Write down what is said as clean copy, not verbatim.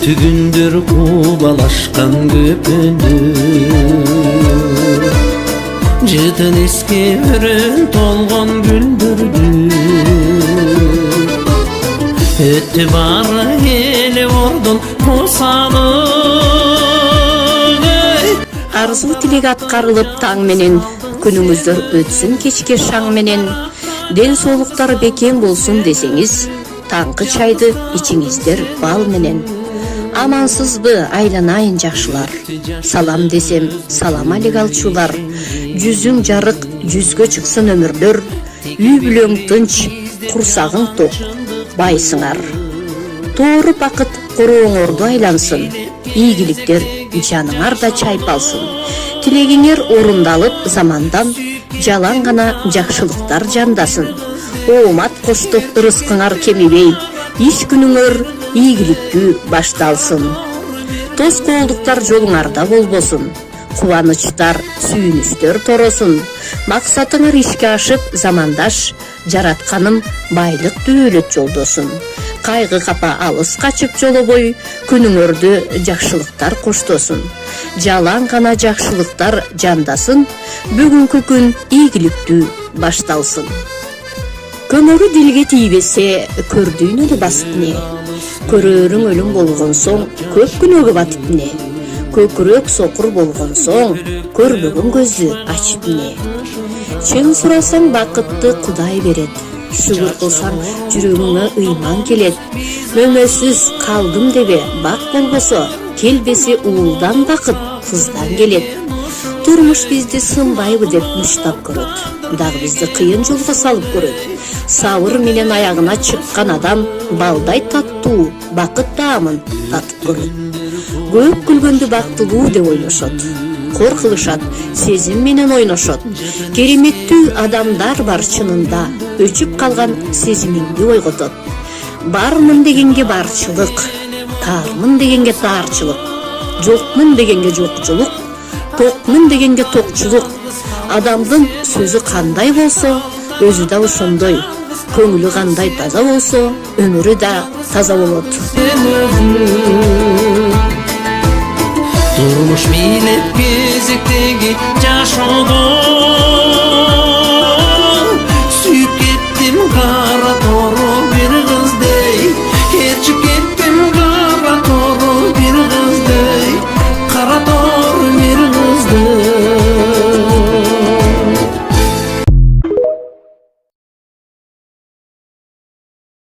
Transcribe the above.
Түгүндүр кубалашкан көпүндүр Жытын эске өрүн толгон гүлдүрдү Өттү бары эле ордун курсалык Арзуу тилек аткарылып таң менен, күнүңүздөр өтсүн кечке шаң менен. Ден соолуктар бекем болсун десеңиз, таңкы чайды ичиңиздер бал менен. Амансызбы айланайын жакшылар, салам десем салам алек алчулар. Жүзүң жарык, жүзгө чыксын өмүрлөр, үй бүлөң тынч, курсагың ток, байсыңар. Тоору бакыт корооңорду айлансын, ийгиликтер жаныңарда чайпалсын. Тилегиңер орундалып замандан, жалаң гана жакшылыктар жандасын. Оомат коштоп ырыскыңар кемибей, иш күнүңөр ийгиликтүү башталсын. Тоскоолдуктар жолуңарда болбосун, кубанычтар, сүйүнүчтөр торосун. Максатыңар ишке ашып замандаш, жаратканым байлык дүүлөт жолдосун. Кайгы капа алыс качып жолобой, күнүңөрдү жакшылыктар коштосун. Жалаң гана жакшылыктар жандасын, бүгүнкү күн ийгиликтүү башталсын. Көмөрү дилге тийбесе, көрдүүнү басып не? Көрөрүң өлүм болгон соң, көп күнөөгө батып не? Көкүрөк сокур болгон соң, көрбөгөн көздү ачып не? Чын сурасаң бакытты Кудай берет, шүгүр кылсаң жүрөгүңө ыйман келет. Мөмөсүз калдым дебе, бак болбосо, келбеси уулдан бакыт кыздан келет. Турмуш бизди сынбайбы деп муштап көрөт, дагы бизди кыйын жолго салып көрөт. Сабыр менен аягына чыккан адам балдай таттуу бакыт таамын татып көрөт. Көп күлгөндү бактылуу деп ойлошот, кор кылышат, сезим менен ойношот. Кереметтүү адамдар бар чынында, өчүп калган сезимиңди ойготот. Бармын дегенге барчылык, тармын дегенге таарчылык, жокмун дегенге жокчулук, токмун дегенге токчулук. Адамдын сөзү кандай болсо, өзү да ошондой. Көңүлү кандай таза болсо, өмүрү да таза болот. Турмуш билеп кезектеги жашоодо